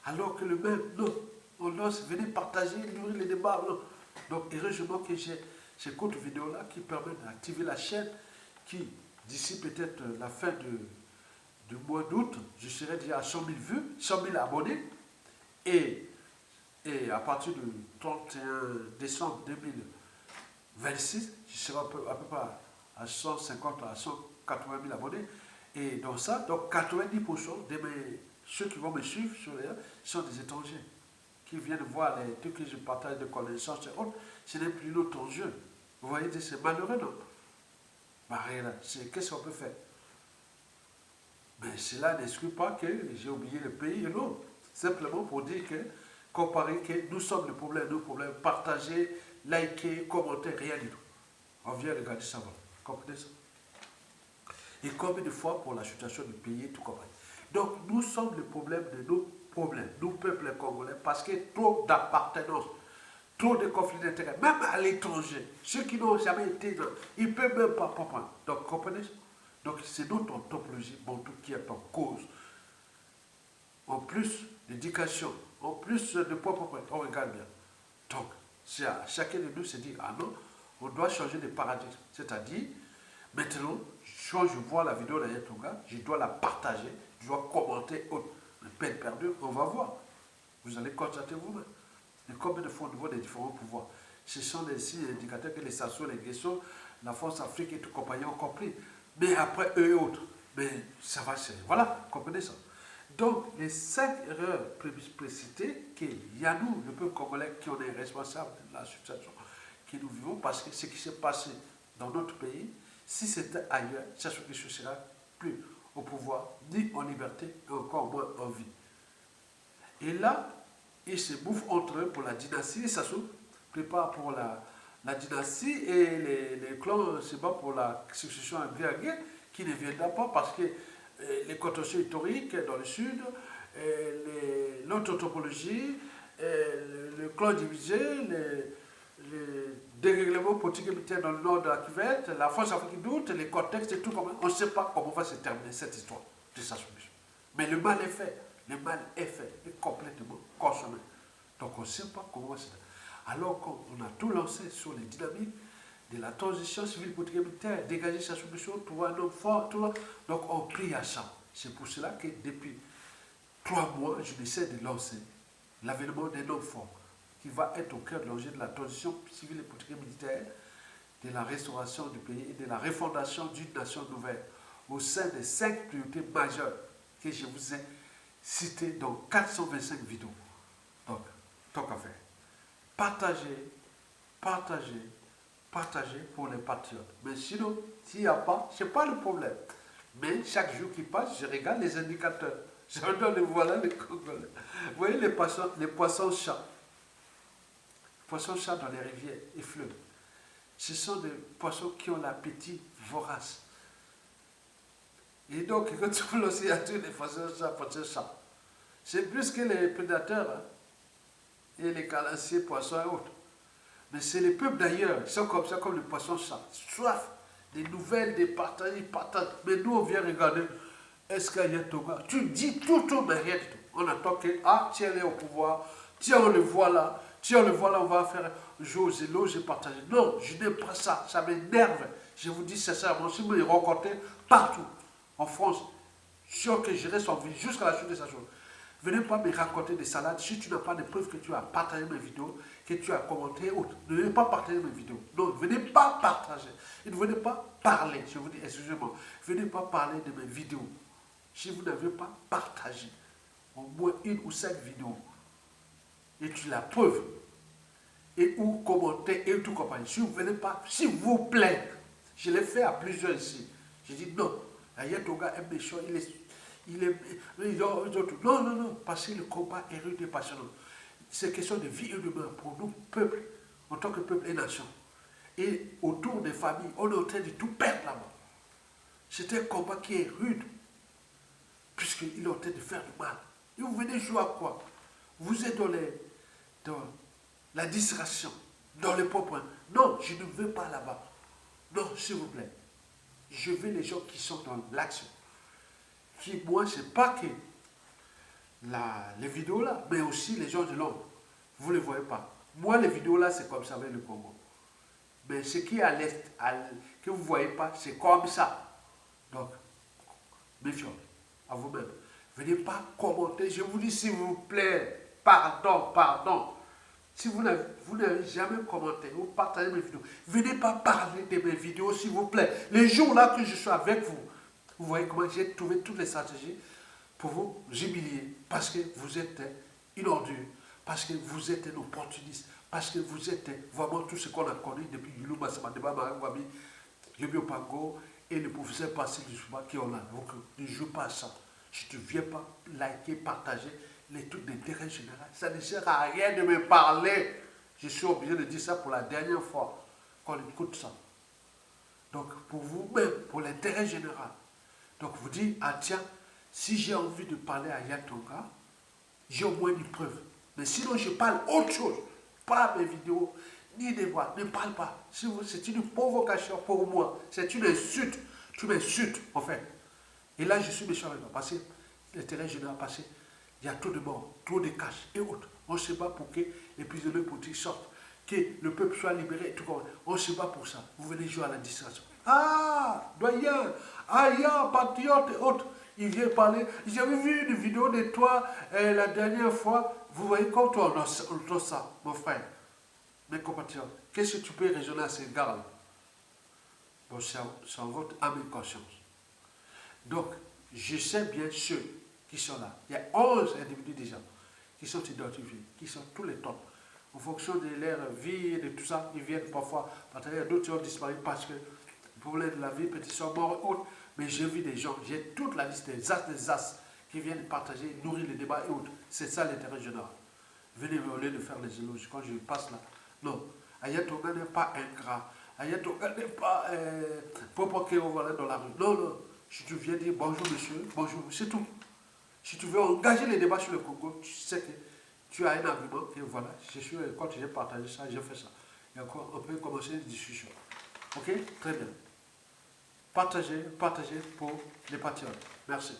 Alors que le même, non, on lance, venez partager, nourrir les débats, non. Donc, heureusement que j'ai ces courtes vidéos-là qui permettent d'activer la chaîne, qui, d'ici peut-être la fin du mois d'août, je serai déjà à 100 000 vues, 100 000 abonnés, et à partir du 31 décembre 2026, je serai à peu près à 150 à 180 000 abonnés. Et dans ça, donc 90% de ceux qui vont me suivre sur les sont des étrangers qui viennent voir les trucs que je partage de connaissances et autres. Ce n'est plus notre enjeu. Vous voyez, c'est malheureux, non? Mais rien, qu'est-ce qu'on peut faire? Mais cela n'exclut pas que j'ai oublié le pays et l'autre. Simplement pour dire que, comparer que nous sommes le problème, nos problèmes, partager, liker, commenter, rien du tout. On vient regarder ça, vous comprenez ça? Et combien de fois pour la situation du pays, tout compris. Donc, nous sommes le problème de nos problèmes, nous, peuple congolais, parce qu'il y a trop d'appartenance, trop de conflits d'intérêts, même à l'étranger. Ceux qui n'ont jamais été là, ils ne peuvent même pas comprendre. Donc, comprenez ça? Donc, c'est notre topologie, bon, tout qui est en cause. En plus d'éducation, en plus de propre, on regarde bien. Donc, chacun de nous se dit, ah non, on doit changer de paradigme. C'est-à-dire, maintenant, quand je vois la vidéo d'Aya Tonga, je dois la partager, je dois commenter autre. Mais peine perdue, on va voir. Vous allez constater vous-même. Et combien de fois au niveau des différents pouvoirs. Ce sont des signes indicateurs que les SASO, les GESO, la France Afrique et tout compagnie ont compris. Mais après, eux et autres. Mais ça va, voilà, comprenez ça. Donc, les 5 erreurs précitées, qu'il y a nous, le peuple congolais, qui en est responsable de la situation que nous vivons, parce que ce qui s'est passé dans notre pays, si c'était ailleurs, ça ne sera plus au pouvoir, ni en liberté, et encore moins en vie. Et là, ils se bouffent entre eux pour la dynastie, et ça se prépare pour la dynastie, et les clans se battent pour la succession en guerre, qui ne viendra pas parce que les contentieux historiques dans le sud, notre topologie, le clan divisé, les dérèglements politiques et militaires dans le nord de la cuvette, la France africaine doute, les contextes et tout, on ne sait pas comment va se terminer cette histoire de sa soumission. Mais le mal est fait, est complètement consommé. Donc on ne sait pas comment va se terminer. Alors qu'on a tout lancé sur les dynamiques de la transition civile politique et militaire, dégager sa soumission, trouver un homme fort, tout là. Donc on prie à ça. C'est pour cela que depuis 3 mois, je essaie de lancer l'avènement d'un homme fort qui va être au cœur de l'enjeu de la transition civile et politique et militaire, de la restauration du pays et de la refondation d'une nation nouvelle au sein des 5 priorités majeures que je vous ai citées dans 425 vidéos. Donc, tant qu'à faire, partagez, partagez, partagez pour les patriotes. Mais sinon, s'il n'y a pas, ce n'est pas le problème. Mais chaque jour qui passe, je regarde les indicateurs. Je donne, voilà les Congolais. Vous voyez les poissons-chats. Poissons-chats dans les rivières et fleuves. Ce sont des poissons qui ont l'appétit vorace. Et donc, quand tu vois l'oscillature des poissons-chats, c'est plus que les prédateurs hein, et les carnassiers, poissons et autres. Mais c'est les peuples d'ailleurs, ils sont comme ça, comme les poissons-chats. Soif des nouvelles, des partages, des patates. Mais nous, on vient regarder, est-ce qu'il y a Tonga? Tu dis tout, mais rien du tout. On attend que, ah, tiens, elle est au pouvoir, tiens, on le voit là, tiens, on le voit là, on va faire j'ose et l'ose et partager. Non, je n'aime pas ça, ça m'énerve. Je vous dis sincèrement, si vous me rencontrez partout, en France, sûr que je reste en vie jusqu'à la suite de sa chose. Venez pas me raconter des salades si tu n'as pas de preuves que tu as partagé mes vidéos, que tu as commenté autre. Ne venez pas partager mes vidéos. Non, ne venez pas partager. Et ne venez pas parler. Je vous dis, excusez-moi, venez pas parler de mes vidéos. Si vous n'avez pas partagé au moins 1 ou 5 vidéos, et tu la preuve, et ou commenter, et tout compagnie. Si vous ne venez pas, s'il vous plaît, je l'ai fait à plusieurs ici. J'ai dit non, Aya Tonga est méchant, non, parce que le combat est rude et passionnant. C'est question de vie et de mort pour nous, peuple, en tant que peuple et nation. et autour des familles. On est en train de tout perdre là-bas. C'est un combat qui est rude, puisqu'il est en train de faire du mal. Et vous venez jouer à quoi? Vous êtes dans la distraction, dans le propre. Non, je ne veux pas là-bas. Non, s'il vous plaît. Je veux les gens qui sont dans l'action. Qui, moi, c'est pas que les vidéos là, mais aussi les gens de l'ombre. Vous ne les voyez pas. Moi, les vidéos là, c'est comme ça avec le Congo. Mais ce qui est à l'est, que vous ne voyez pas, c'est comme ça. Donc, méfiance à vous-même. Venez pas commenter. Je vous dis, s'il vous plaît, pardon, pardon. Si vous n'avez jamais commenté ou partagé mes vidéos, venez pas parler de mes vidéos, s'il vous plaît. Les jours là que je suis avec vous, vous voyez comment j'ai trouvé toutes les stratégies pour vous humilier. Parce que vous êtes une ordure. Parce que vous êtes un opportuniste. Parce que vous êtes vraiment tout ce qu'on a connu depuis Yulou Massamadeba, Marangwabi, Yobio Pango et le professeur Passil Dusouba qui ont là. Donc ne joue pas à ça. Je ne viens pas liker, partager les trucs d'intérêt général. Ça ne sert à rien de me parler. Je suis obligé de dire ça pour la dernière fois qu'on écoute ça. Donc pour vous-même, pour l'intérêt général. Donc vous dites, ah tiens, si j'ai envie de parler à Yatonga, j'ai au moins une preuve. Mais sinon je parle autre chose. Pas mes vidéos, ni des voix. Ne parle pas. C'est une provocation pour moi. C'est une insulte. Tu m'insultes, en fait. Et là, je suis méchant avec toi. Parce que l'intérêt général passé, il y a trop de morts, trop de cash et autres. On se bat pour que les prisonniers politiques sortent, que le peuple soit libéré. Tout comme on se bat pour ça. Vous venez jouer à la distraction. Ah, doyen, aïe, patriote et autres. Il vient parler. J'avais vu une vidéo de toi la dernière fois. Vous voyez comme toi, on entend ça, mon frère, mes compatriotes. Qu'est-ce que tu peux raisonner à ces gars-là? Bon, c'est en votre âme et conscience. Donc, je sais bien ceux qui sont là. Il y a 11 individus déjà qui sont identifiés, qui sont tous les temps. En fonction de leur vie et de tout ça, ils viennent parfois partager. D'autres qui ont disparu parce que le problème de la vie, peut-être sont morts et autres. Mais j'ai vu des gens, j'ai toute la liste des as qui viennent partager, nourrir les débats et autres. C'est ça l'intérêt général. Venez au lieu de faire les éloges quand je passe là. Non, Ayatonga n'est pas ingrat. Ayatonga n'est pas pour qu'on va dans la rue. Non, non. Si tu viens dire bonjour monsieur, bonjour, c'est tout. Si tu veux engager les débats sur le Congo, tu sais que tu as un argument et voilà, quand j'ai partagé ça, j'ai fait ça. Et encore, on peut commencer une discussion. Ok? Très bien. Partagez, partagez pour les patriotes. Merci.